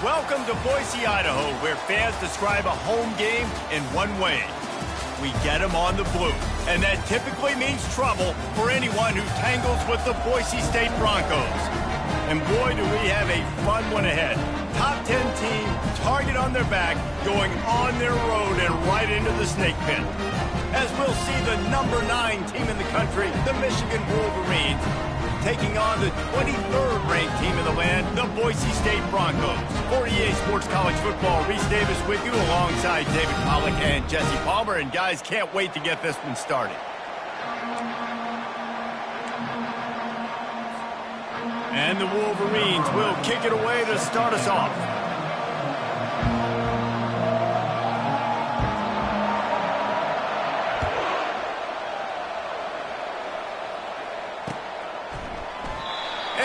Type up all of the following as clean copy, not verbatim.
Welcome to Boise, Idaho, where fans describe a home game in one way. We get them on the blue, and that typically means trouble for anyone who tangles with the Boise State Broncos. And boy, do we have a fun one ahead. Top 10 team, target on their back, going on their road and right into the snake pit. As we'll see the number 9 team in the country, the Michigan Wolverines, taking on the 23rd ranked team in the land, the Boise State Broncos. For EA Sports College Football, Reese Davis with you alongside David Pollack and Jesse Palmer. And guys, can't wait to get this one started. And the Wolverines will kick it away to start us off.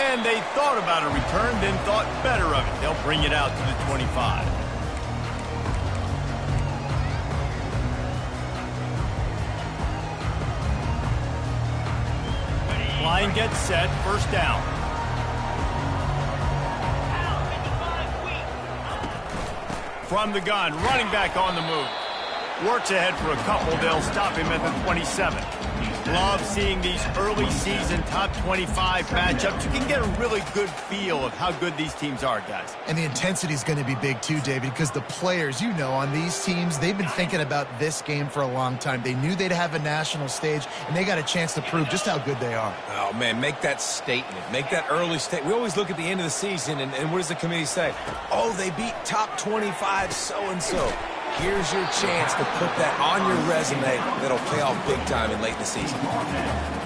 And they thought about a return, then thought better of it. They'll bring it out to the 25. Line gets set, first down. From the gun, running back on the move. Works ahead for a couple. They'll stop him at the 27. Love seeing these early season top 25 matchups. You can get a really good feel of how good these teams are, guys. And the intensity is going to be big too, David, because the players, you know, on these teams, they've been thinking about this game for a long time. They knew they'd have a national stage, and they got a chance to prove just how good they are. Oh, man, make that statement. Make that early statement. We always look at the end of the season, and what does the committee say? Oh, they beat top 25 so-and-so. Here's your chance to put that on your resume that'll pay off big time in late in the season.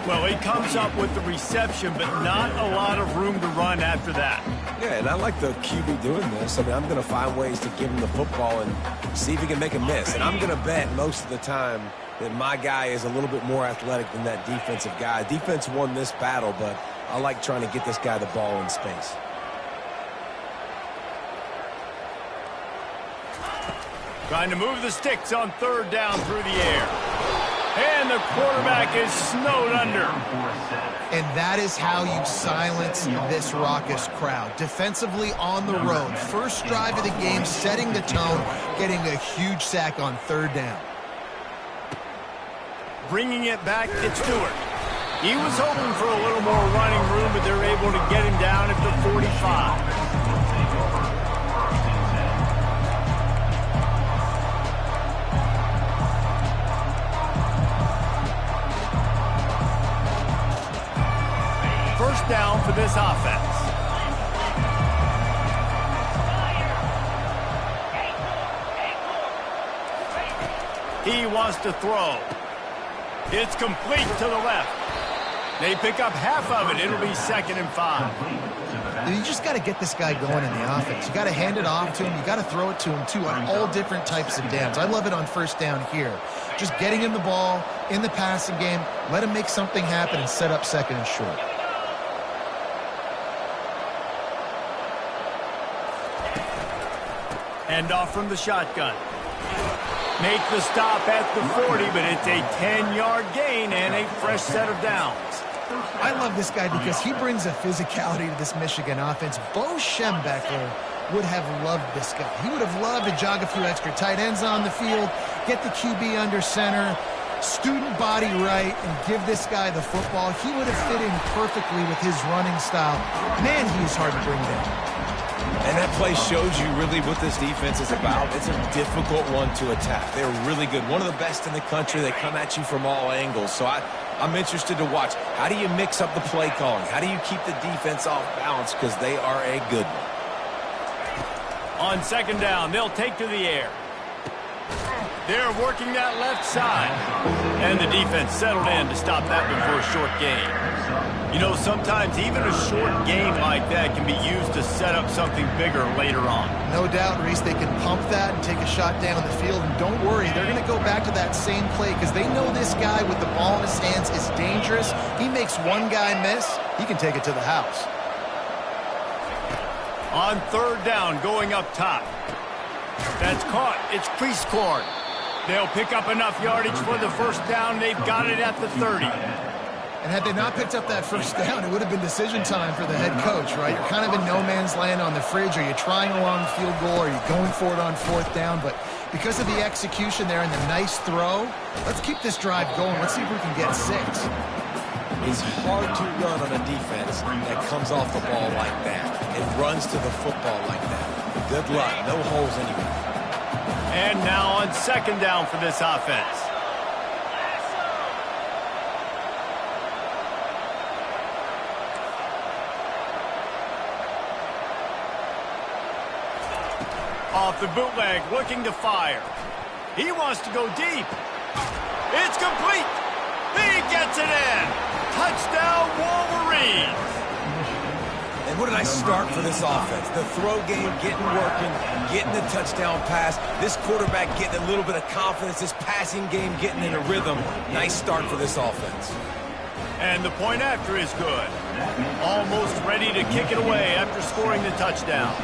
Well, he comes up with the reception, but not a lot of room to run after that. Yeah, and I like the QB doing this. I mean, I'm going to find ways to give him the football and see if he can make a miss. And I'm going to bet most of the time that my guy is a little bit more athletic than that defensive guy. Defense won this battle, but I like trying to get this guy the ball in space. Trying to move the sticks on third down through the air. And the quarterback is snowed under. And that is how you silence this raucous crowd. Defensively on the road. First drive of the game, setting the tone, getting a huge sack on third down. Bringing it back, it's Stewart. He was hoping for a little more running room, but they're able to get him down at the 45. First down for this offense. He wants to throw. It's complete to the left. They pick up half of it. It'll be 2nd and 5. You just got to get this guy going in the offense. You got to hand it off to him. You got to throw it to him, too, on all different types of downs. I love it on first down here. Just getting him the ball in the passing game, let him make something happen and set up 2nd and short. Hand off from the shotgun. Make the stop at the 40, but it's a 10-yard gain and a fresh set of downs. I love this guy because he brings a physicality to this Michigan offense. Bo Schembechler would have loved this guy. He would have loved to jog a few extra tight ends on the field, get the QB under center, student body right, and give this guy the football. He would have fit in perfectly with his running style. Man, he was hard to bring down. And that play shows you really what this defense is about. It's a difficult one to attack. They're really good. One of the best in the country. They come at you from all angles. So I'm interested to watch. How do you mix up the play calling? How do you keep the defense off balance? Because they are a good one. On 2nd down, they'll take to the air. They're working that left side. And the defense settled in to stop that one for a short gain. You know, sometimes even a short game like that can be used to set up something bigger later on. No doubt, Reese, they can pump that and take a shot down the field. And don't worry, they're going to go back to that same play because they know this guy with the ball in his hands is dangerous. He makes one guy miss, he can take it to the house. On 3rd down, going up top. That's caught. It's crease court. They'll pick up enough yardage for the first down. They've got it at the 30. And had they not picked up that first down, it would have been decision time for the head coach, right? You're kind of in no man's land on the fridge. Are you trying a long field goal? Are you going for it on fourth down? But because of the execution there and the nice throw, let's keep this drive going. Let's see if we can get 6. It's hard to run on a defense that comes off the ball like that and runs to the football like that. Good luck. No holes anywhere. And now on second down for this offense. Off the bootleg, looking to fire. He wants to go deep. It's complete. He gets it in. Touchdown, Wolverines. And what a nice start for this offense. The throw game getting working, getting the touchdown pass. This quarterback getting a little bit of confidence. This passing game getting in a rhythm. Nice start for this offense. And the point after is good. Almost ready to kick it away after scoring the touchdown.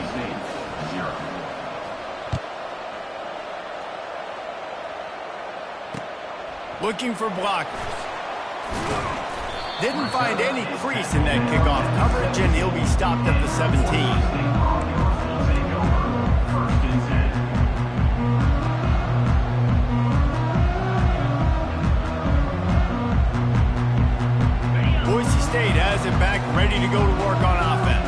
Looking for blockers. Didn't find any crease in that kickoff coverage, and he'll be stopped at the 17. Boise State has it back, ready to go to work on offense.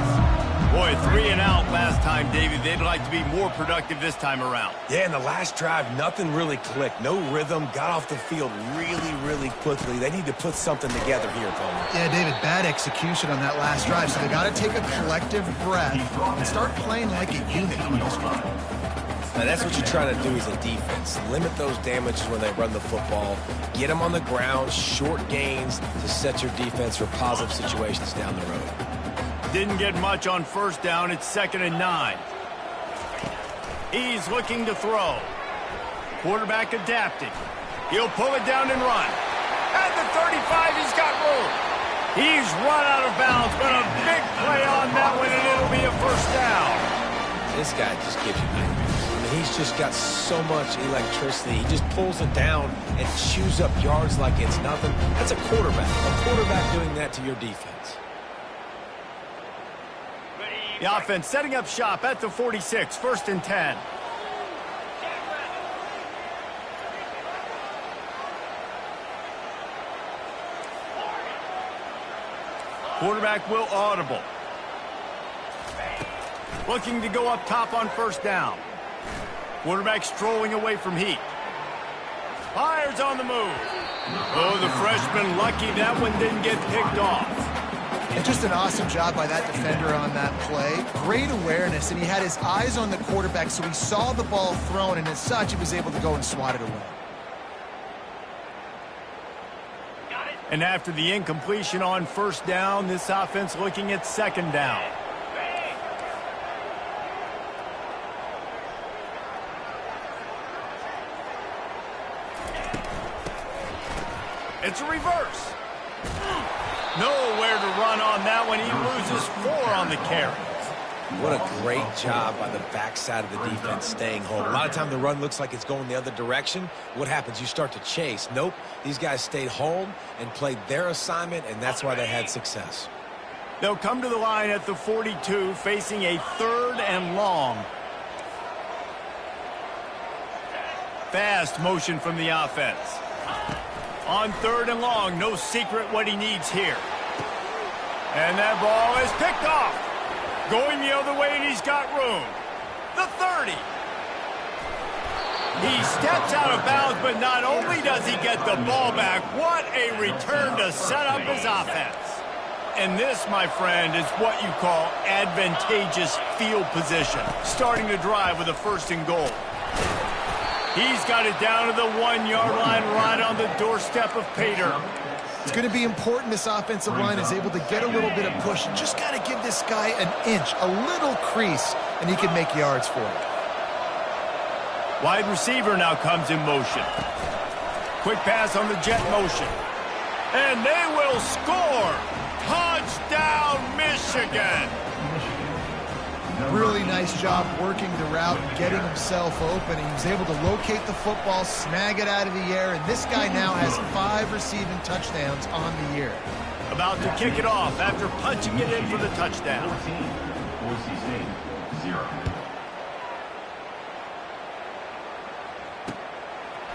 Boy, 3 and out last time, David. They'd like to be more productive this time around. Yeah, in the last drive, nothing really clicked. No rhythm. Got off the field really, really quickly. They need to put something together here, Tony. Yeah, David, bad execution on that last drive. So they got to take a collective breath and start playing like a unit on this one. Now, that's what you're trying to do as a defense. Limit those damages when they run the football. Get them on the ground, short gains to set your defense for positive situations down the road. Didn't get much on first down. It's 2nd and 9. He's looking to throw. Quarterback adapting. He'll pull it down and run. At the 35, he's got room. He's run out of bounds, but a big play on that one, and it'll be a first down. This guy just gives you nightmares. I mean, he's just got so much electricity. He just pulls it down and chews up yards like it's nothing. That's a quarterback. A quarterback doing that to your defense. The offense setting up shop at the 46, 1st and 10. Quarterback will audible. Looking to go up top on first down. Quarterback strolling away from heat. Fires on the move. Oh, the freshman lucky that one didn't get picked off. And just an awesome job by that defender on that play. Great awareness, and he had his eyes on the quarterback, so he saw the ball thrown, and as such, he was able to go and swat it away. And after the incompletion on first down, this offense looking at 2nd down. It's a reverse. Nowhere to run on that one. He loses 4 on the carry. What a great job by the backside of the defense staying home. A lot of time the run looks like it's going the other direction. What happens? You start to chase. Nope. These guys stayed home and played their assignment, and that's why they had success. They'll come to the line at the 42, facing a 3rd and long. Fast motion from the offense. On 3rd and long, no secret what he needs here. And that ball is picked off. Going the other way, and he's got room. The 30. He steps out of bounds, but not only does he get the ball back, what a return to set up his offense. And this, my friend, is what you call advantageous field position. Starting the drive with a 1st and goal. He's got it down to the 1-yard line, right on the doorstep of Pater. It's going to be important this offensive line is able to get a little bit of push. Just got to give this guy an inch, a little crease, and he can make yards for it. Wide receiver now comes in motion. Quick pass on the jet motion. And they will score. Touchdown, Michigan. Really nice job working the route and getting himself open. He was able to locate the football, snag it out of the air, and this guy now has 5 receiving touchdowns on the year. About to kick it off after punching it in for the touchdown. 14, Boise State, 0.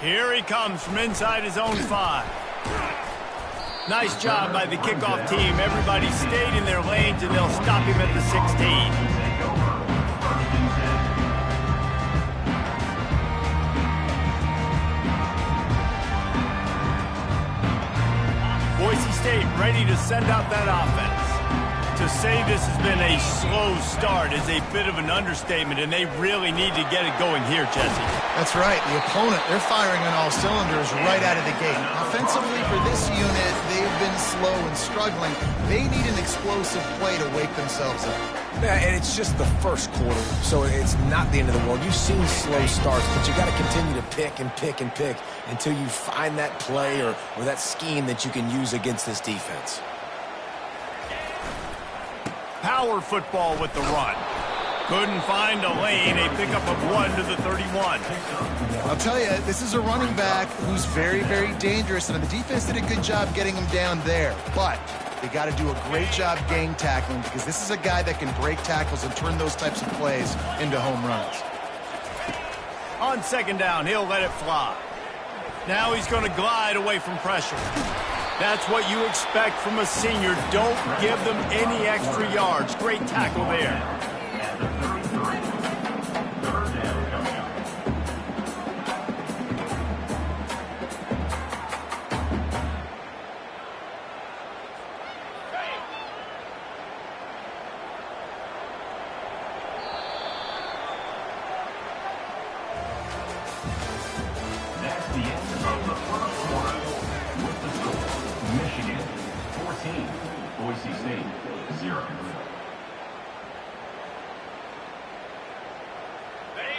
Here he comes from inside his own 5. Nice job by the kickoff team. Everybody stayed in their lanes, and they'll stop him at the 16. Boise State ready to send out that offense. To say this has been a slow start is a bit of an understatement, and they really need to get it going here, Jesse. That's right. The opponent, they're firing on all cylinders right out of the gate. Offensively, for this unit, they've been slow and struggling. They need an explosive play to wake themselves up. Yeah, and it's just the first quarter, so it's not the end of the world. You've seen slow starts, but you got to continue to pick and pick and pick until you find that play or that scheme that you can use against this defense. Power football with the run. Couldn't find a lane. A pickup of 1 to the 31. I'll tell you, this is a running back who's very, very dangerous, and the defense did a good job getting him down there. But they got to do a great job gang tackling, because this is a guy that can break tackles and turn those types of plays into home runs. On second down, he'll let it fly. Now he's going to glide away from pressure. That's what you expect from a senior. Don't give them any extra yards. Great tackle there. That's the end of the first quarter. With the score, Michigan 14, Boise State 0.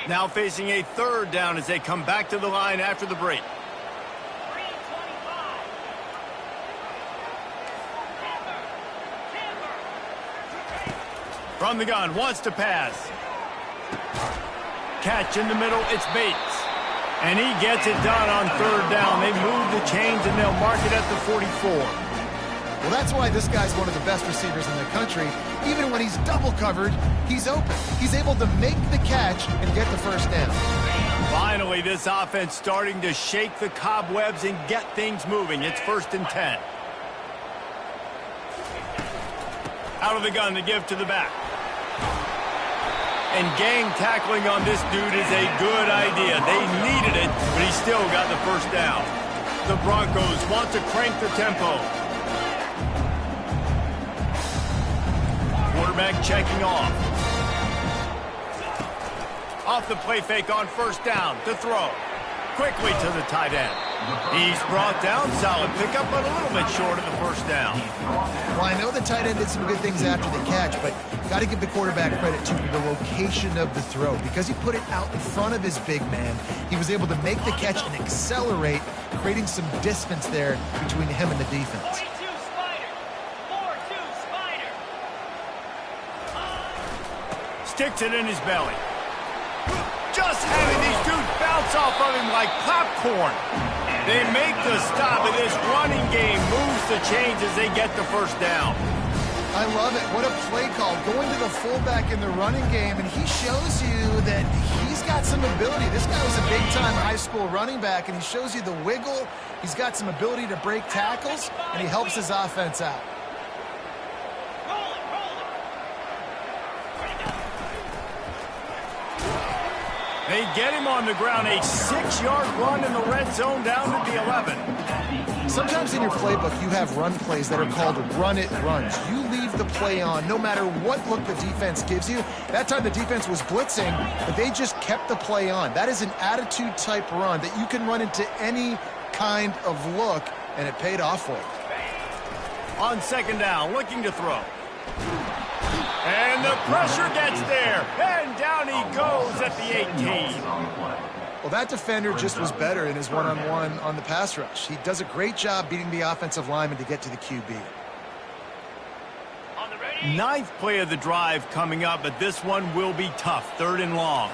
Now facing a third down as they come back to the line after the break. From the gun, wants to pass. Catch in the middle, it's Bates. And he gets it done on third down. They move the chains and they'll mark it at the 44. Well, that's why this guy's one of the best receivers in the country. Even when he's double covered, he's open. He's able to make the catch and get the first down. Finally, this offense starting to shake the cobwebs and get things moving. It's 1st and 10. Out of the gun to give to the back. And gang tackling on this dude is a good idea. They needed it, but he still got the first down. The Broncos want to crank the tempo. Quarterback checking off. Off the play fake on first down to throw. Quickly to the tight end. He's brought down. Solid pickup, but a little bit short of the first down. Well, I know the tight end did some good things after the catch, but got to give the quarterback credit to the location of the throw. Because he put it out in front of his big man, he was able to make the catch and accelerate, creating some distance there between him and the defense. Sticks it in his belly. Just having these dudes bounce off of him like popcorn. They make the stop, and this running game moves the chains as they get the first down. I love it. What a play call. Going to the fullback in the running game, and he shows you that he's got some ability. This guy was a big-time high school running back, and he shows you the wiggle. He's got some ability to break tackles, and he helps his offense out. They get him on the ground, a 6-yard run in the red zone down to the 11. Sometimes in your playbook, you have run plays that are called run-it runs. You leave the play on no matter what look the defense gives you. That time the defense was blitzing, but they just kept the play on. That is an attitude-type run that you can run into any kind of look, and it paid off for you. On second down, looking to throw. And the pressure gets there, and down he goes at the 18. Well, that defender just was better in his one-on-one on the pass rush. He does a great job beating the offensive lineman to get to the QB. Ninth play of the drive coming up, but this one will be tough. 3rd and long.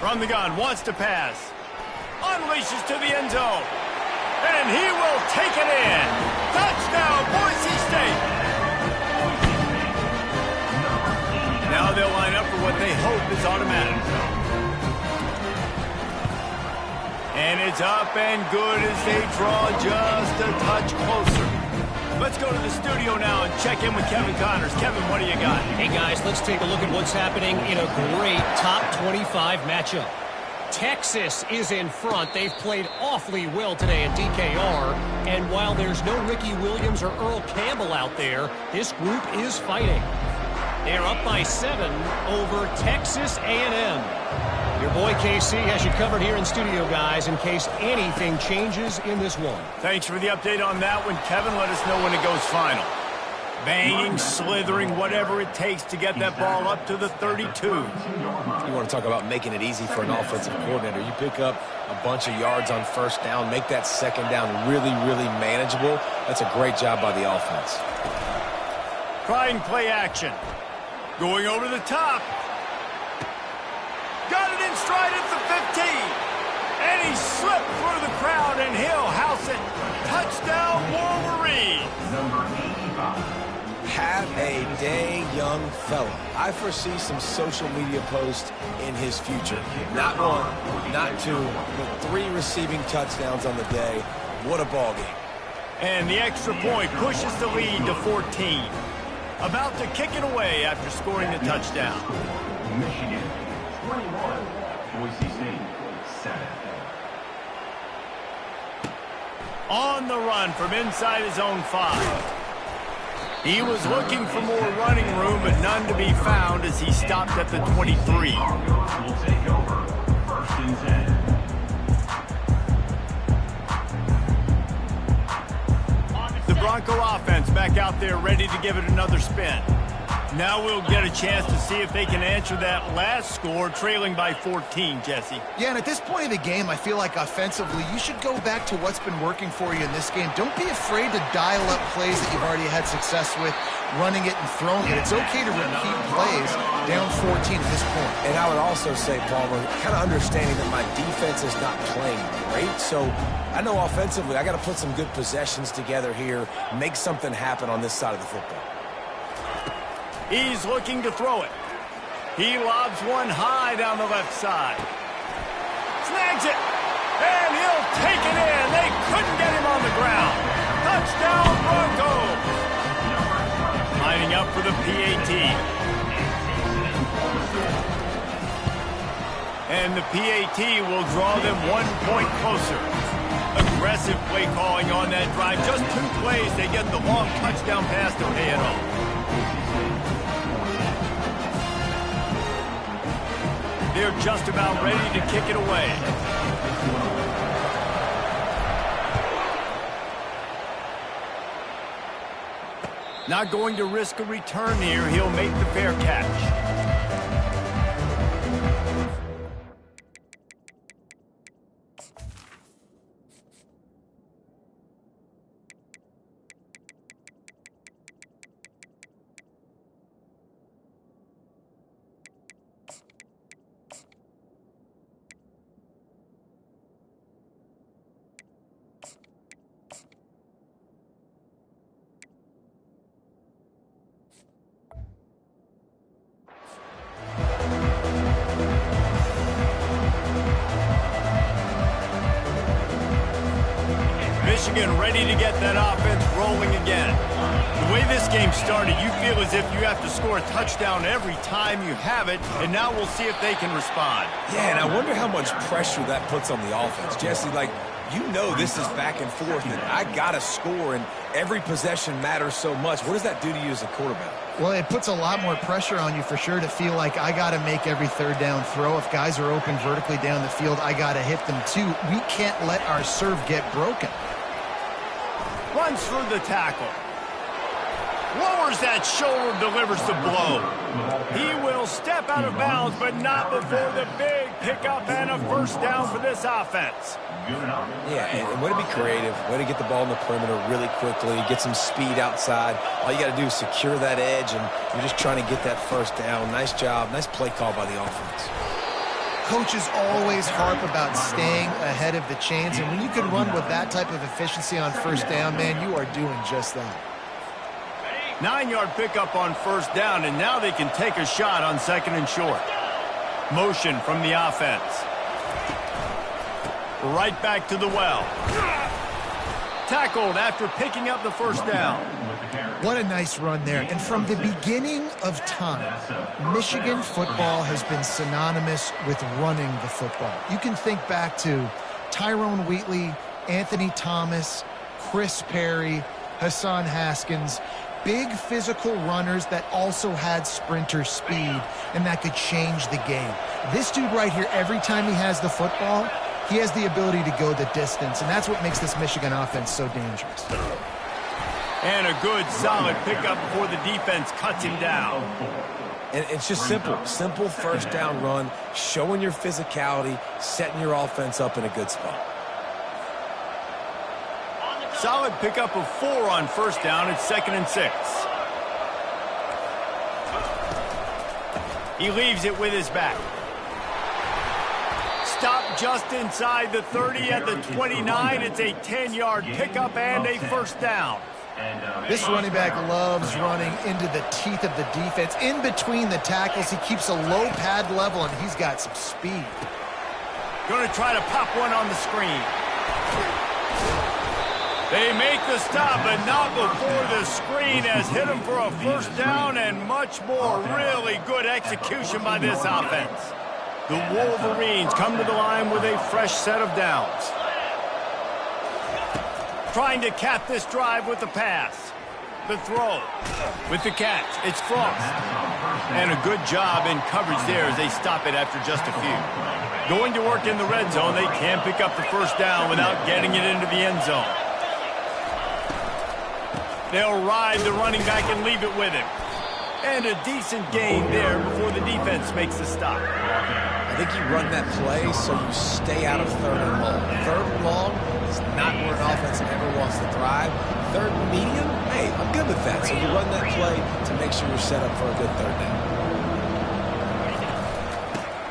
From the gun, wants to pass. Unleashes to the end zone. And he will take it in. Touchdown, Boise State. Now they'll line up for what they hope is automatic. And it's up and good as they draw just a touch closer. Let's go to the studio now and check in with Kevin Connors. Kevin, what do you got? Hey, guys, let's take a look at what's happening in a great top 25 matchup. Texas is in front. They've played awfully well today in DKR. And while there's no Ricky Williams or Earl Campbell out there, this group is fighting. They're up by 7 over Texas A&M. Your boy KC has you covered here in studio, guys, in case anything changes in this one. Thanks for the update on that one, Kevin. Let us know when it goes final. Banging, slithering, whatever it takes to get that ball up to the 32. You want to talk about making it easy for an offensive coordinator. You pick up a bunch of yards on first down, make that second down really, really manageable. That's a great job by the offense. Trying play action. Going over the top. Got it in stride at the 15. And he slipped through the crowd, and he'll house it. Touchdown, Wolverine. Number 85. Have a day, young fella. I foresee some social media posts in his future. Not one, not two, but 3 receiving touchdowns on the day. What a ball game. And the extra point pushes the lead to 14. About to kick it away after scoring the touchdown. Michigan 21. Boise State 7. On the run from inside his own 5. He was looking for more running room, but none to be found as he stopped at the 23. Broncos will take over. 1st and 10. The Bronco offense back out there ready to give it another spin. Now we'll get a chance to see if they can answer that last score, trailing by 14, Jesse. Yeah, and at this point of the game, I feel like offensively, you should go back to what's been working for you in this game. Don't be afraid to dial up plays that you've already had success with, running it and throwing it. It's okay to repeat plays down 14 at this point. And I would also say, Palmer, kind of understanding that my defense is not playing great, so I know offensively I got to put some good possessions together here, make something happen on this side of the football. He's looking to throw it. He lobs one high down the left side. Snags it. And he'll take it in. They couldn't get him on the ground. Touchdown, Broncos. Lining up for the PAT. And the PAT will draw them 1 point closer. Aggressive play calling on that drive. Just 2 plays. They get the long touchdown pass to pay it off. They're just about ready to kick it away. Not going to risk a return here. He'll make the fair catch. Michigan ready to get that offense rolling again. The way this game started, you feel as if you have to score a touchdown every time you have it, and now we'll see if they can respond. Yeah, and I wonder how much pressure that puts on the offense. Jesse, like, you know this is back and forth, and I got to score, and every possession matters so much. What does that do to you as a quarterback? Well, it puts a lot more pressure on you for sure to feel like I got to make every 3rd down throw. If guys are open vertically down the field, I got to hit them too. We can't let our serve get broken. Runs through the tackle. Lowers that shoulder, delivers the blow. He will step out of bounds, but not before the big pickup and a 1st down for this offense. Yeah, and way to be creative, way to get the ball in the perimeter really quickly, get some speed outside. All you got to do is secure that edge, and you're just trying to get that 1st down. Nice job, nice play call by the offense. coaches always harp about staying ahead of the chains, and when you can run with that type of efficiency on first down, man, you are doing just that. 9-yard pickup on first down, and now they can take a shot on second and short. Motion from the offense. Right back to the well. Tackled after picking up the first down. What a nice run there. And from the beginning of time, Michigan football has been synonymous with running the football. You can think back to Tyrone Wheatley, Anthony Thomas, Chris Perry, Hassan Haskins. Big physical runners that also had sprinter speed and that could change the game. This dude right here, every time he has the football, he has the ability to go the distance, and that's what makes this Michigan offense so dangerous. And a good, solid pickup before the defense cuts him down. And it's just simple first down run, showing your physicality, setting your offense up in a good spot. Solid pickup of 4 on first down. It's 2nd and 6. He leaves it with his back. Stop just inside the 30 at the 29. It's a 10-yard pickup and a first down. This running back loves running into the teeth of the defense. In between the tackles, he keeps a low pad level, and he's got some speed. Going to try to pop one on the screen. They make the stop, but not before the screen has hit him for a first down, and much more. Really good execution by this offense. The Wolverines come to the line with a fresh set of downs. Trying to cap this drive with the pass. The throw. With the catch, it's Frost. And a good job in coverage there as they stop it after just a few. Going to work in the red zone, they can't pick up the first down without getting it into the end zone. They'll ride the running back and leave it with him. And a decent gain there before the defense makes the stop. I think you run that play so you stay out of 3rd and long. 3rd and long is not where an offense ever wants to thrive. 3rd and medium, hey, I'm good with that. So you run that play to make sure you're set up for a good 3rd down.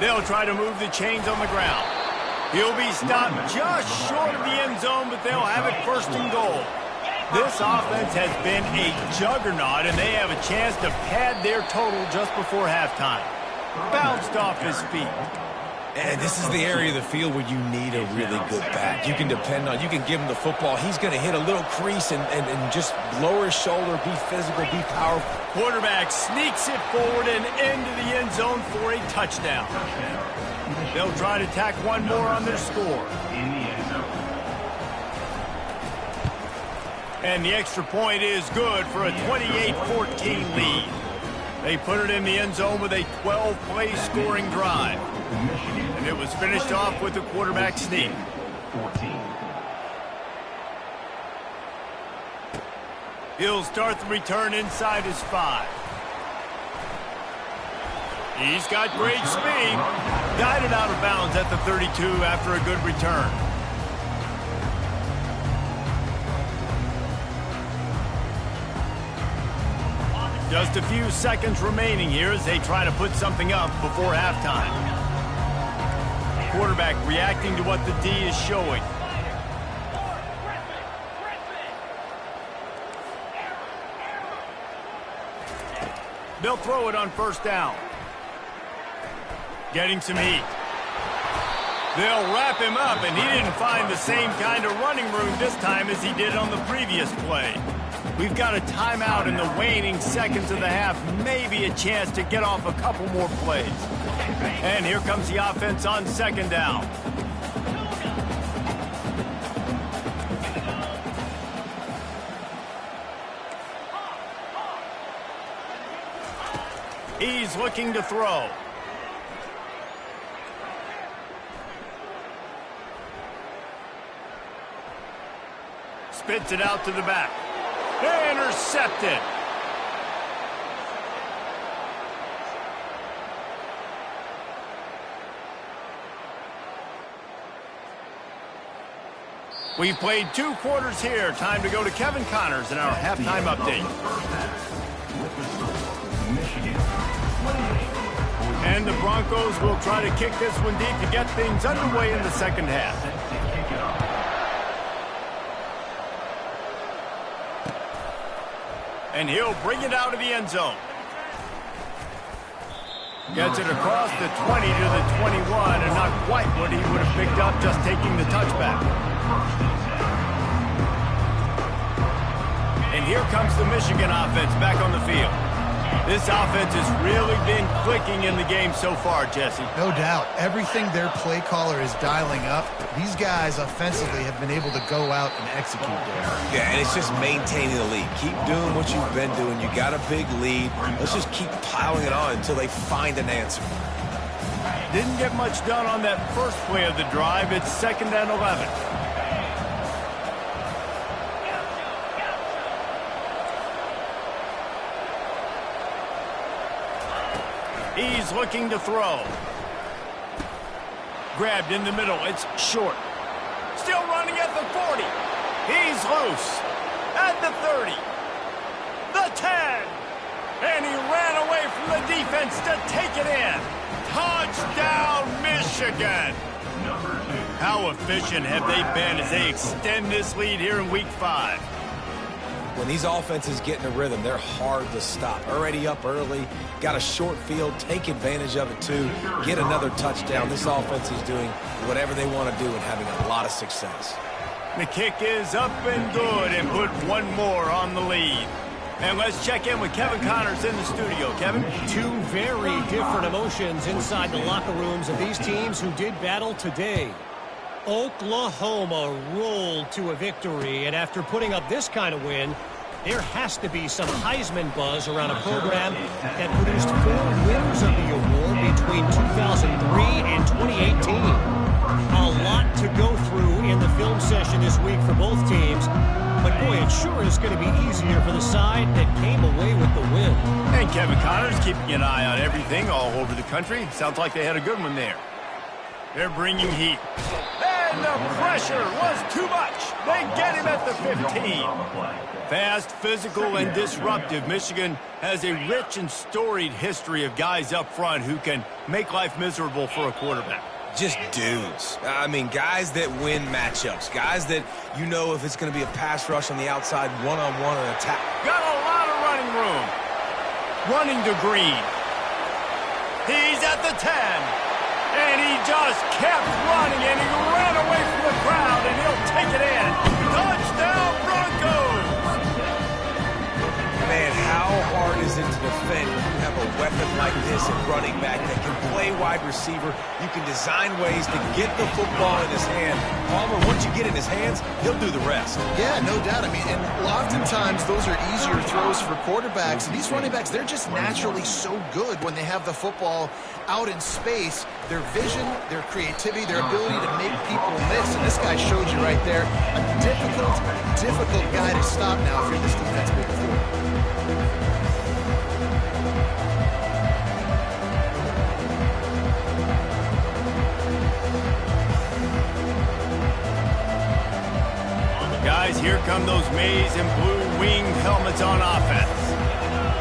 They'll try to move the chains on the ground. He'll be stopped just short of the end zone, but they'll have it 1st and goal. This offense has been a juggernaut, and they have a chance to pad their total just before halftime. Bounced off his feet. And this is the area of the field where you need a really good back. You can depend on, you can give him the football. He's going to hit a little crease and just lower his shoulder, be physical, be powerful. Quarterback sneaks it forward and into the end zone for a touchdown. They'll try to tack one more on their score. And the extra point is good for a 28-14 lead. They put it in the end zone with a 12-play scoring drive. And it was finished off with the quarterback sneak. 14. He'll start the return inside his 5. He's got great speed. Guided out of bounds at the 32 after a good return. Just a few seconds remaining here as they try to put something up before halftime. Quarterback reacting to what the D is showing. They'll throw it on first down. Getting some heat. They'll wrap him up, and he didn't find the same kind of running room this time as he did on the previous play. We've got a timeout in the waning seconds of the half, maybe a chance to get off a couple more plays. And here comes the offense on second down. He's looking to throw. Spits it out to the back. Intercepted. We've played 2 quarters here. Time to go to Kevin Connors in our halftime update. With the score, Michigan 28, And the Broncos will try to kick this one deep to get things underway in the second half. And he'll bring it out of the end zone. Gets it across the 20 to the 21, and not quite what he would have picked up just taking the touchback. And here comes the Michigan offense back on the field. This offense has really been clicking in the game so far, Jesse. No doubt. Everything their play caller is dialing up, these guys offensively have been able to go out and execute there. Yeah, and it's just maintaining the lead. Keep doing what you've been doing. You got a big lead. Let's just keep piling it on until they find an answer. Didn't get much done on that first play of the drive. It's 2nd and 11. He's looking to throw. Grabbed in the middle. It's short. Still running at the 40. He's loose. At the 30. The 10. And he ran away from the defense to take it in. Touchdown, Michigan. How efficient have they been as they extend this lead here in Week 5? When these offenses get in a rhythm, they're hard to stop. Already up early, got a short field, take advantage of it too, get another touchdown. This offense is doing whatever they want to do and having a lot of success. The kick is up and good and put one more on the lead. And let's check in with Kevin Connors in the studio. Kevin? Two very different emotions inside the locker rooms of these teams who did battle today. Oklahoma rolled to a victory, and after putting up this kind of win, there has to be some Heisman buzz around a program that produced 4 winners of the award between 2003 and 2018. A lot to go through in the film session this week for both teams, but boy, it sure is going to be easier for the side that came away with the win. And Kevin Connors keeping an eye on everything all over the country. Sounds like they had a good one there. They're bringing heat. And the pressure was too much. They get him at the 15. Fast, physical, and disruptive. Michigan has a rich and storied history of guys up front who can make life miserable for a quarterback. Just dudes. I mean, guys that win matchups. Guys that you know if it's going to be a pass rush on the outside, one-on-one or attack. Got a lot of running room. Running to Green. He's at the 10. And he just kept running, and he ran away from the crowd, and he'll take it in. Touchdown, Broncos! Man, how hard is it to defend when you have a weapon like this at running back that can play wide receiver? You can design ways to get the football in his hand. Palmer, once you get it in his hands, he'll do the rest. Yeah, no doubt. I mean, and oftentimes those are easier throws for quarterbacks. And these running backs, they're just naturally so good when they have the football out in space. Their vision, their creativity, their ability to make people miss. And this guy showed you right there, a difficult guy to stop now if you're this defense big four. Guys, here come those maize and blue winged helmets on offense.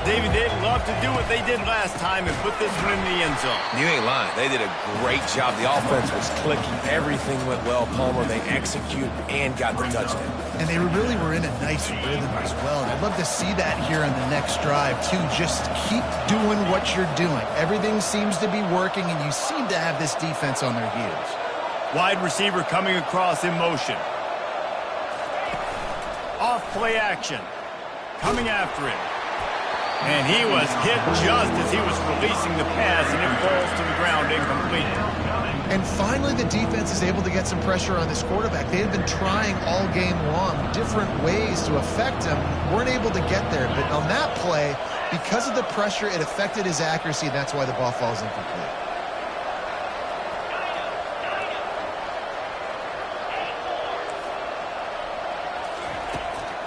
David, they'd love to do what they did last time and put this one in the end zone. You ain't lying. They did a great job. The offense was clicking. Everything went well. Palmer, they executed and got the touchdown. And they really were in a nice rhythm as well. And I'd love to see that here on the next drive, too. Just keep doing what you're doing. Everything seems to be working, and you seem to have this defense on their heels. Wide receiver coming across in motion. Off play action. Coming after him. And he was hit just as he was releasing the pass, and it falls to the ground incomplete. And finally, the defense is able to get some pressure on this quarterback. They had been trying all game long different ways to affect him. Weren't able to get there. But on that play, because of the pressure, it affected his accuracy, and that's why the ball falls incomplete.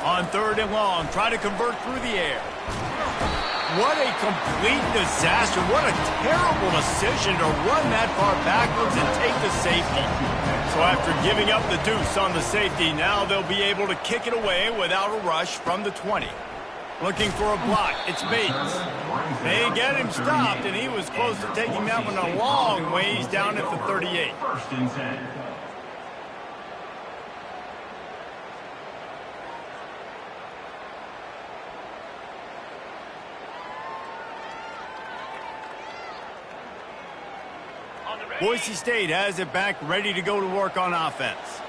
On 3rd and long, try to convert through the air. What a complete disaster. What a terrible decision to run that far backwards and take the safety. So after giving up the deuce on the safety, now they'll be able to kick it away without a rush from the 20. Looking for a block. It's Bates. They get him stopped, and he was close to taking that one a long ways down at the 38. First and 10. Boise State has it back, ready to go to work on offense.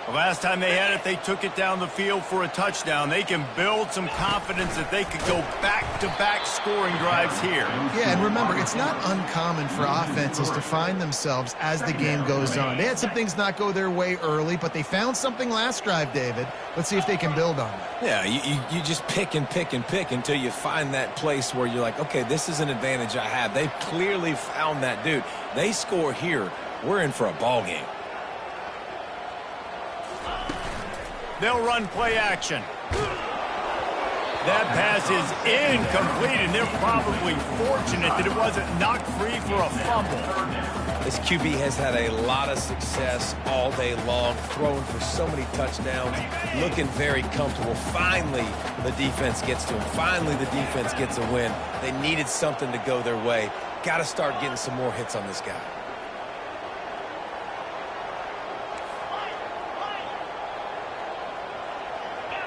The last time they had it, they took it down the field for a touchdown. They can build some confidence that they could go back-to-back scoring drives here. Yeah, and remember, it's not uncommon for offenses to find themselves as the game goes on. They had some things not go their way early, but they found something last drive, David. Let's see if they can build on it. Yeah, you just pick and pick and pick until you find that place where you're like, okay, this is an advantage I have. They've clearly found that dude. They score here, we're in for a ball game. They'll run play action. That pass is incomplete, and they're probably fortunate that it wasn't knocked free for a fumble. This QB has had a lot of success all day long, throwing for so many touchdowns, looking very comfortable. Finally, the defense gets to him. Finally, the defense gets a win. They needed something to go their way. Got to start getting some more hits on this guy.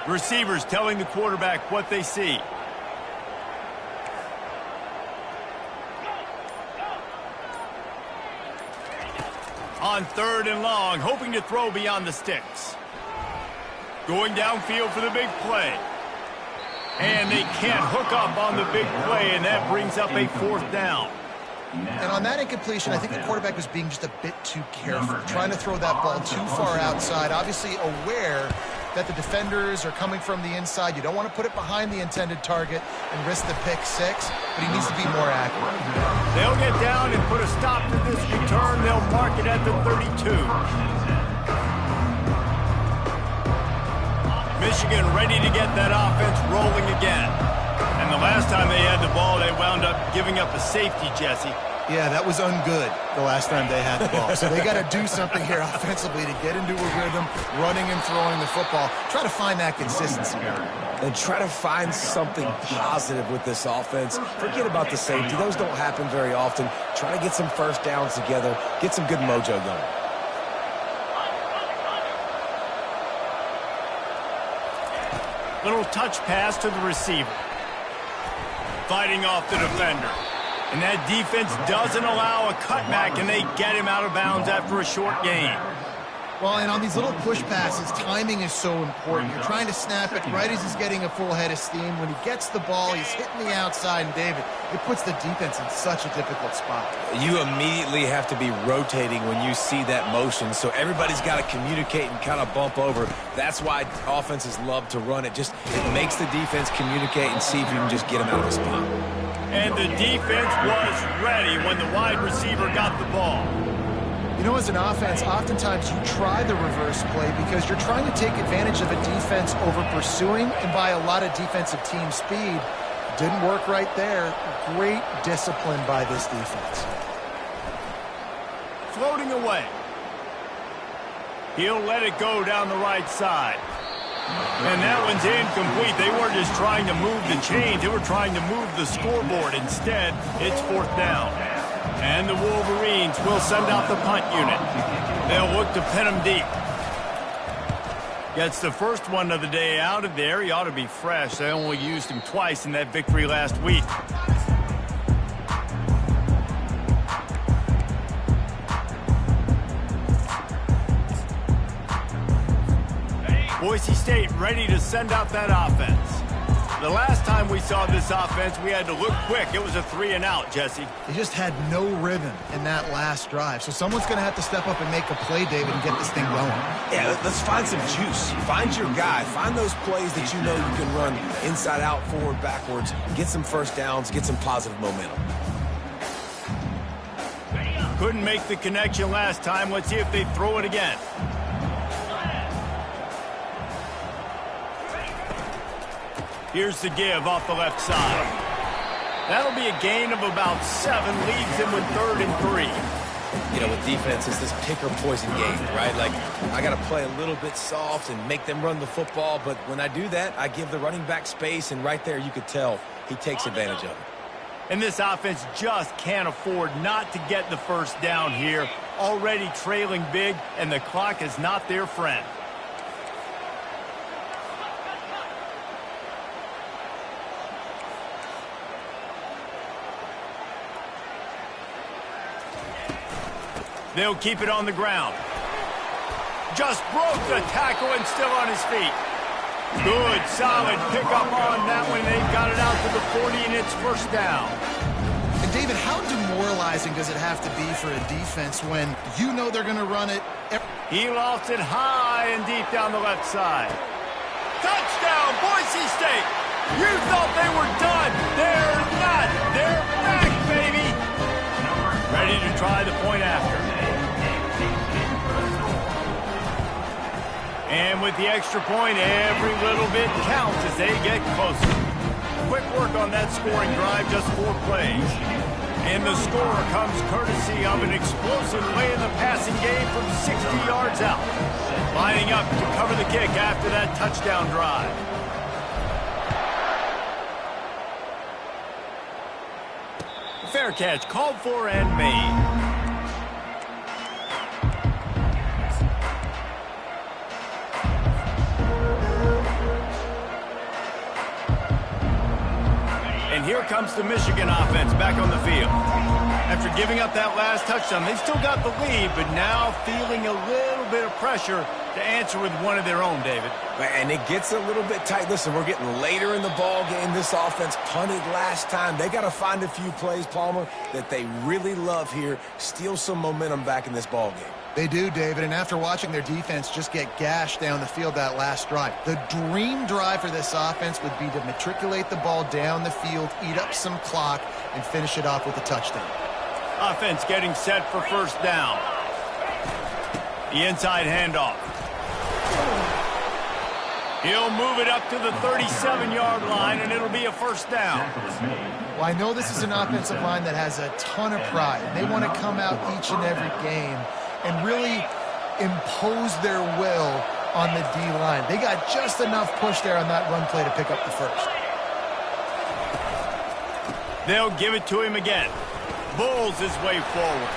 Receivers telling the quarterback what they see. On 3rd and long, hoping to throw beyond the sticks. Going downfield for the big play. And they can't hook up on the big play, and that brings up a 4th down. And on that incompletion, I think the quarterback was being just a bit too careful, trying to throw that ball too far outside, obviously aware that the defenders are coming from the inside. You don't want to put it behind the intended target and risk the pick 6, but he needs to be more accurate. They'll get down and put a stop to this return. They'll mark it at the 32. Michigan ready to get that offense rolling again. And the last time they had the ball, they wound up giving up a safety, Jesse. Yeah, that was ungood the last time they had the ball. So they got to do something here offensively to get into a rhythm, running and throwing the football. Try to find that consistency. And try to find something positive with this offense. Forget about the safety. Those don't happen very often. Try to get some first downs together, get some good mojo going. Little touch pass to the receiver. Fighting off the defender. And that defense doesn't allow a cutback, and they get him out of bounds after a short gain. Well, and on these little push passes, timing is so important. You're trying to snap it right as he's getting a full head of steam. When he gets the ball, he's hitting the outside, and David, it puts the defense in such a difficult spot. You immediately have to be rotating when you see that motion, so everybody's got to communicate and kind of bump over. That's why offenses love to run it. It makes the defense communicate and see if you can just get him out of the spot. And the defense was ready when the wide receiver got the ball. You know, as an offense, oftentimes you try the reverse play because you're trying to take advantage of a defense over pursuing and by a lot of defensive team speed. Didn't work right there. Great discipline by this defense. Floating away. He'll let it go down the right side. And that one's incomplete. They weren't just trying to move the chains. They were trying to move the scoreboard. Instead, it's 4th down. And the Wolverines will send out the punt unit. They'll look to pin him deep. Gets the first one of the day out of there. He ought to be fresh. They only used him twice in that victory last week. Boise State ready to send out that offense. The last time we saw this offense, we had to look quick. It was a 3-and-out, Jesse. They just had no rhythm in that last drive. So someone's going to have to step up and make a play, David, and get this thing going. Yeah, let's find some juice. Find your guy. Find those plays that you know you can run inside out, forward, backwards. Get some first downs. Get some positive momentum. Couldn't make the connection last time. Let's see if they throw it again. Here's the give off the left side. That'll be a gain of about 7, leaves him with 3rd and 3. You know, with defense, it's this pick or poison game, right? Like, I got to play a little bit soft and make them run the football, but when I do that, I give the running back space, and right there you could tell he takes advantage of it. And this offense just can't afford not to get the first down here. Already trailing big, and the clock is not their friend. They'll keep it on the ground. Just broke the tackle and still on his feet. Good, solid pickup on that one. They've got it out to the 40, and it's first down. And, David, how demoralizing does it have to be for a defense when you know they're going to run it? He lofts it high and deep down the left side. Touchdown, Boise State! You thought they were done. They're not. They're back, baby. Ready to try the point after. And with the extra point, every little bit counts as they get closer. Quick work on that scoring drive, just 4 plays. And the score comes courtesy of an explosive play in the passing game from 60 yards out. Lining up to cover the kick after that touchdown drive. Fair catch, called for and made. And here comes the Michigan offense back on the field. After giving up that last touchdown, they've still got the lead, but now feeling a little bit of pressure to answer with one of their own, David. And it gets a little bit tight. Listen, we're getting later in the ball game. This offense punted last time. They got to find a few plays, Palmer, that they really love here. Steal some momentum back in this ball game. They do, David, and after watching their defense just get gashed down the field that last drive, the dream drive for this offense would be to matriculate the ball down the field, eat up some clock, and finish it off with a touchdown. Offense getting set for first down. The inside handoff. He'll move it up to the 37-yard line, and it'll be a first down. Well, I know this is an offensive line that has a ton of pride. They want to come out each and every game and really impose their will on the D-line. They got just enough push there on that run play to pick up the first. They'll give it to him again. Bulls his way forward.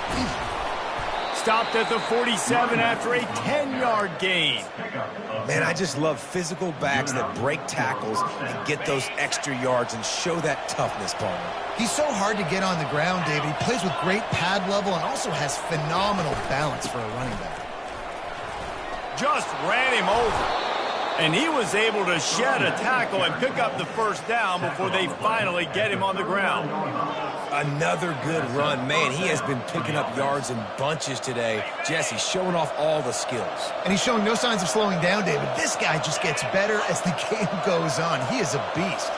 Stopped at the 47 after a 10-yard gain. Man, I just love physical backs that break tackles and get those extra yards and show that toughness, Palmer. He's so hard to get on the ground, David. He plays with great pad level and also has phenomenal balance for a running back. Just ran him over. And he was able to shed a tackle and pick up the first down before they finally get him on the ground. Another good run. Man, he has been picking up yards in bunches today. Jesse showing off all the skills. And he's showing no signs of slowing down, David. This guy just gets better as the game goes on. He is a beast.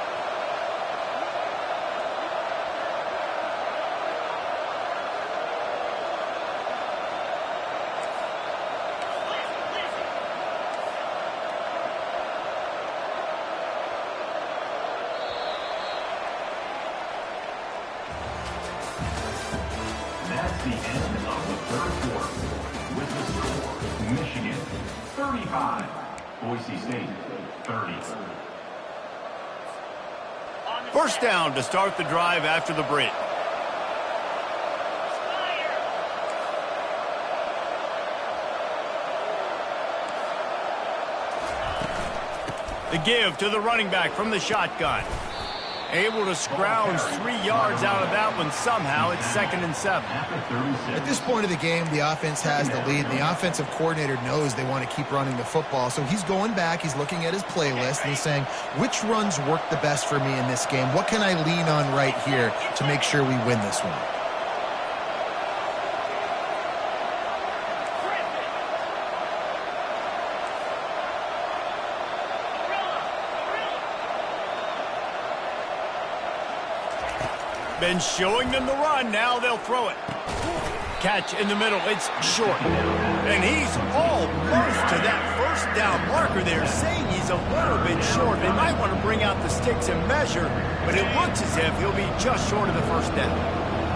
That's the end of the third quarter. With the score, Michigan 35, Boise State 30. First down to start the drive after the break. The give to the running back from the shotgun. Able to scrounge 3 yards out of that one somehow. It's 2nd and 7. At this point of the game, the offense has the lead. And the offensive coordinator knows they want to keep running the football. So he's going back. He's looking at his playlist. And he's saying, which runs work the best for me in this game? What can I lean on right here to make sure we win this one? Been showing them the run. Now they'll throw it. Catch in the middle. It's short. And he's almost to that first down marker there, saying he's a little bit short. They might want to bring out the sticks and measure, but it looks as if he'll be just short of the first down.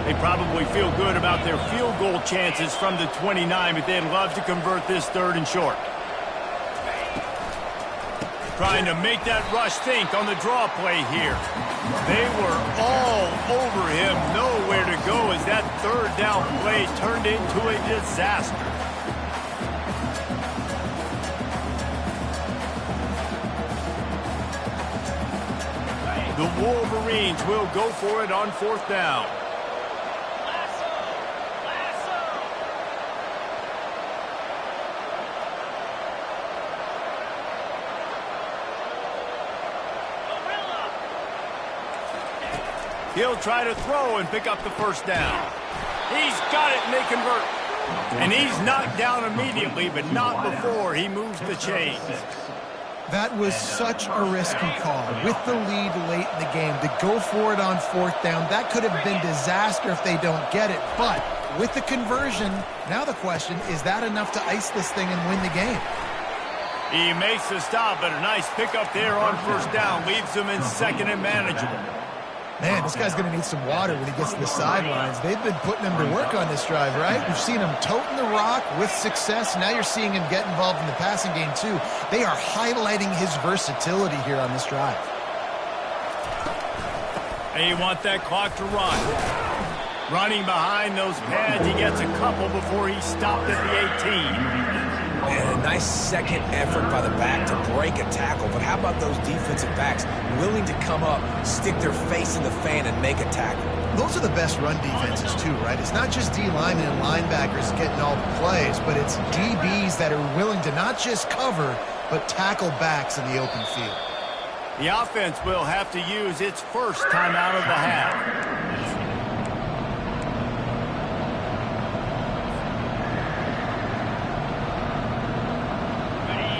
They probably feel good about their field goal chances from the 29, but they'd love to convert this 3rd and short. Trying to make that rush think on the draw play here. They were all over him, nowhere to go as that 3rd down play turned into a disaster. The Wolverines will go for it on 4th down. He'll try to throw and pick up the 1st down. He's got it, and they convert. And he's knocked down immediately, but not before he moves the chains. That was such a risky call. With the lead late in the game, to go for it on 4th down, that could have been disaster if they don't get it. But with the conversion, now the question, is that enough to ice this thing and win the game? He makes the stop, but a nice pickup there on 1st down. Leaves him in 2nd and manageable. Man, this guy's going to need some water when he gets to the sidelines. They've been putting him to work on this drive, right? We've seen him toting the rock with success. Now you're seeing him get involved in the passing game, too. They are highlighting his versatility here on this drive. They want that clock to run. Running behind those pads, he gets a couple before he stopped at the 18. And a nice second effort by the back to break a tackle. But how about those defensive backs willing to come up, stick their face in the fan, and make a tackle? Those are the best run defenses, too, right? It's not just D-linemen and linebackers getting all the plays, but it's DBs that are willing to not just cover, but tackle backs in the open field. The offense will have to use its 1st timeout of the half.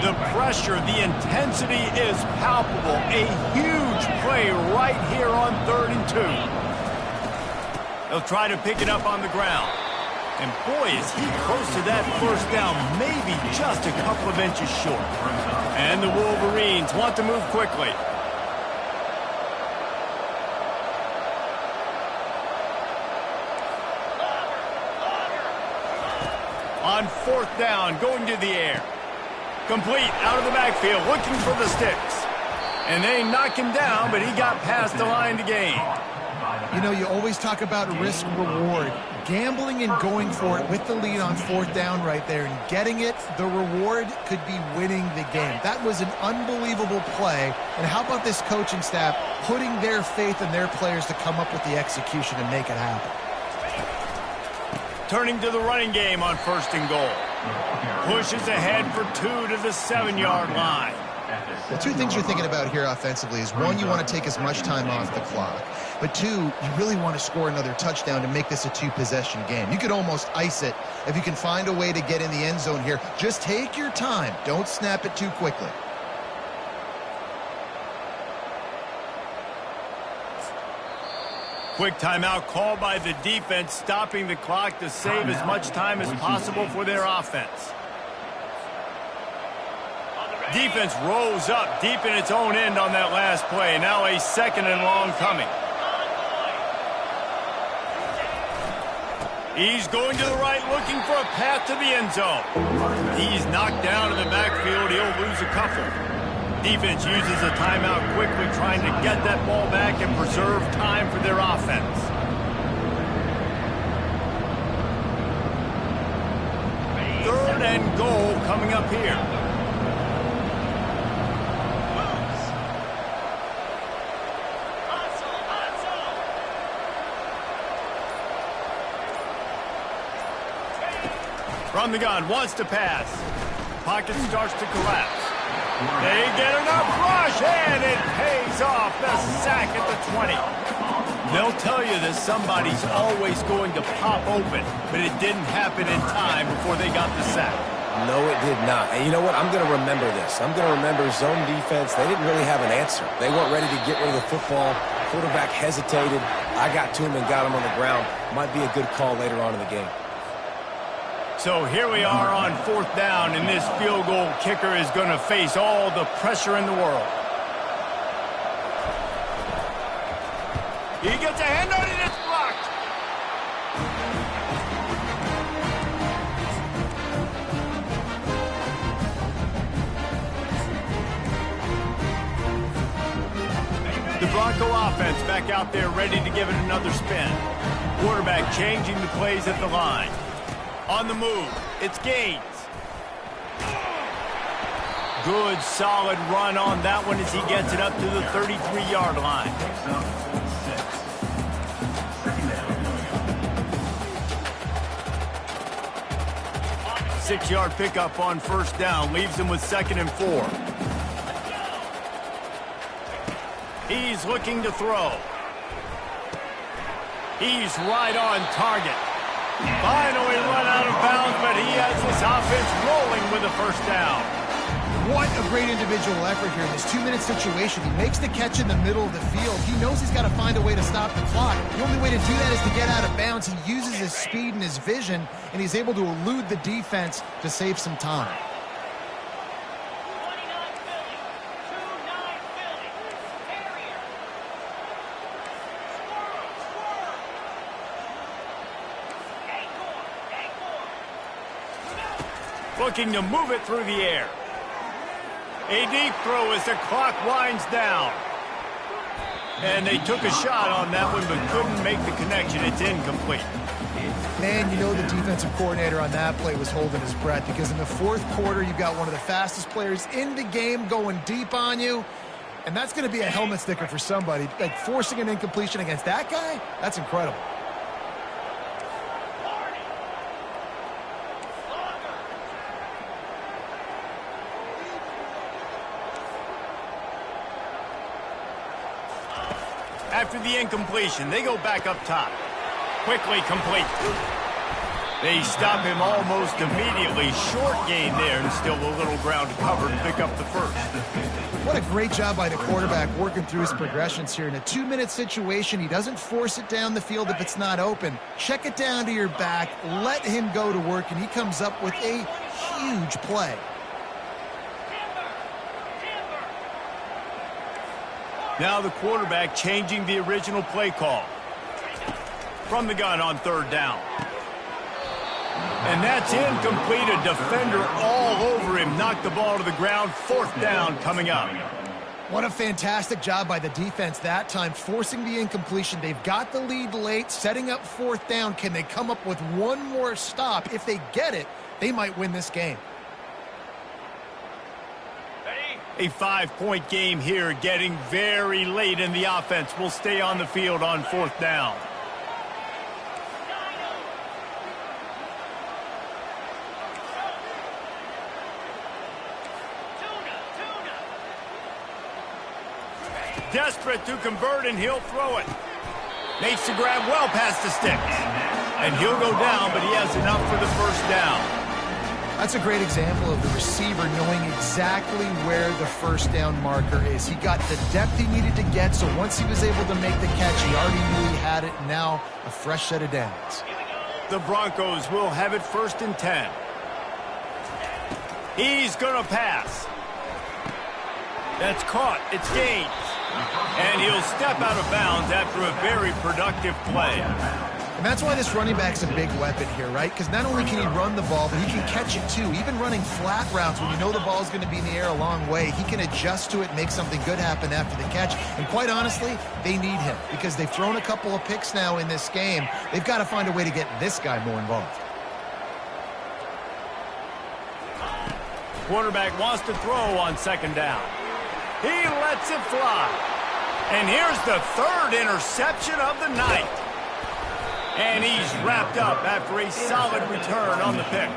The pressure, the intensity is palpable. A huge play right here on 3rd and 2. They'll try to pick it up on the ground. And boy, is he close to that 1st down, maybe just a couple of inches short. And the Wolverines want to move quickly. On 4th down, going to the air. Complete out of the backfield, looking for the sticks. And they knock him down, but he got past the line to gain. You know, you always talk about risk-reward. Gambling and going for it with the lead on 4th down right there and getting it, the reward could be winning the game. That was an unbelievable play. And how about this coaching staff putting their faith in their players to come up with the execution and make it happen? Turning to the running game on 1st and goal. Pushes ahead for 2 to the 7-yard line. The 2 things you're thinking about here offensively is, 1, you want to take as much time off the clock. But 2, you really want to score another touchdown to make this a 2-possession game. You could almost ice it if you can find a way to get in the end zone here. Just take your time. Don't snap it too quickly. Quick timeout called by the defense, stopping the clock to save as much time as possible for their offense. Defense rose up deep in its own end on that last play. Now a 2nd and long coming. He's going to the right, looking for a path to the end zone. He's knocked down in the backfield. He'll lose a couple. Defense uses a timeout quickly, trying to get that ball back and preserve time for their offense. Third and goal coming up here. From the gun, wants to pass. Pocket starts to collapse. They get enough rush, and it pays off. The sack at the 20. They'll tell you that somebody's always going to pop open, but it didn't happen in time before they got the sack. No, it did not. And you know what? I'm going to remember this. I'm going to remember zone defense. They didn't really have an answer. They weren't ready to get rid of the football. Quarterback hesitated. I got to him and got him on the ground. Might be a good call later on in the game. So here we are on 4th down, and this field goal kicker is going to face all the pressure in the world. He gets a hand on it, it's blocked. The Bronco offense back out there ready to give it another spin. Quarterback changing the plays at the line. On the move, it's Gaines. Good, solid run on that one as he gets it up to the 33-yard line. 6-yard pickup on first down leaves him with 2nd and 4. He's looking to throw. He's right on target. Finally run out of bounds, but he has this offense rolling with a first down. What a great individual effort here in this 2-minute situation. He makes the catch in the middle of the field. He knows he's got to find a way to stop the clock. The only way to do that is to get out of bounds. He uses his speed and his vision, and he's able to elude the defense to save some time. Looking to move it through the air. A deep throw as the clock winds down. And they took a shot on that one but couldn't make the connection. It's incomplete. Man, you know the defensive coordinator on that play was holding his breath, because in the 4th quarter, you've got one of the fastest players in the game going deep on you. And that's going to be a helmet sticker for somebody. Like, forcing an incompletion against that guy, that's incredible. After the incompletion, they go back up top. Quickly complete. They stop him almost immediately. Short gain there, and still a little ground to cover to pick up the first. What a great job by the quarterback working through his progressions here. In a 2-minute situation, he doesn't force it down the field if it's not open. Check it down to your back, let him go to work, and he comes up with a huge play. Now the quarterback changing the original play call. From the gun on 3rd down. And that's incomplete. A defender all over him. Knocked the ball to the ground. 4th down coming up. What a fantastic job by the defense that time, forcing the incompletion. They've got the lead late, setting up 4th down. Can they come up with one more stop? If they get it, they might win this game. A 5-point game here, getting very late, and the offense will stay on the field on 4th down. Desperate to convert, and he'll throw it. Makes the grab well past the sticks. And he'll go down, but he has enough for the first down. That's a great example of the receiver knowing exactly where the first down marker is. He got the depth he needed to get, so once he was able to make the catch, he already knew he had it. Now a fresh set of downs. The Broncos will have it 1st and 10. He's going to pass. That's caught. It's Gaines. And he'll step out of bounds after a very productive play. And that's why this running back's a big weapon here, right? Because not only can he run the ball, but he can catch it too. Even running flat routes when you know the ball's going to be in the air a long way, he can adjust to it and make something good happen after the catch. And quite honestly, they need him because they've thrown a couple of picks now in this game. They've got to find a way to get this guy more involved. Quarterback wants to throw on 2nd down. He lets it fly. And here's the 3rd interception of the night. And he's wrapped up after a solid return on the pick.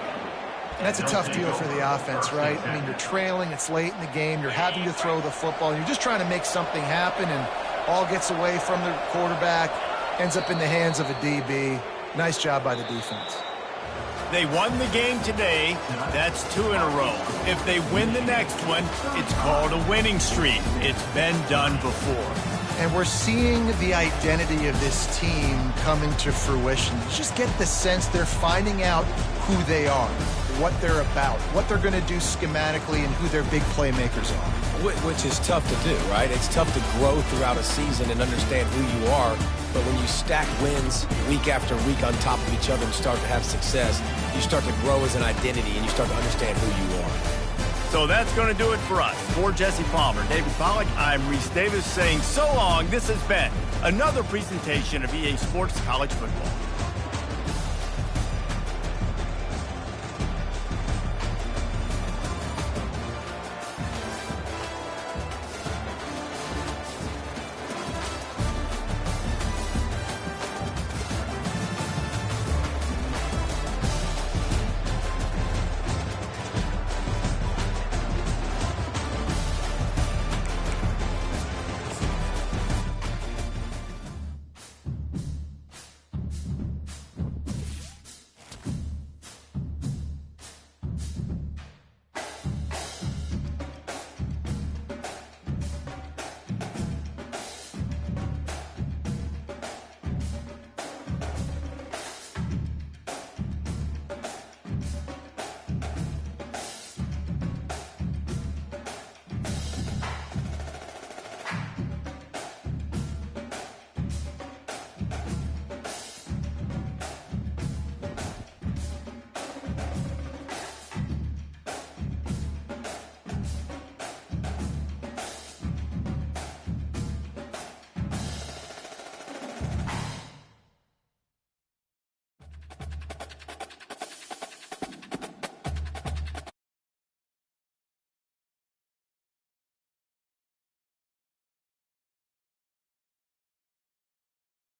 That's a tough deal for the offense, right? I mean, you're trailing, it's late in the game, you're having to throw the football, you're just trying to make something happen, and all gets away from the quarterback, ends up in the hands of a DB. Nice job by the defense. They won the game today. That's 2 in a row. If they win the next one, it's called a winning streak. It's been done before. And we're seeing the identity of this team coming to fruition. You just get the sense they're finding out who they are, what they're about, what they're going to do schematically, and who their big playmakers are. Which is tough to do, right? It's tough to grow throughout a season and understand who you are. But when you stack wins week after week on top of each other and start to have success, you start to grow as an identity and you start to understand who you are. So that's going to do it for us. For Jesse Palmer, David Pollack, I'm Reese Davis saying so long. This has been another presentation of EA Sports College Football.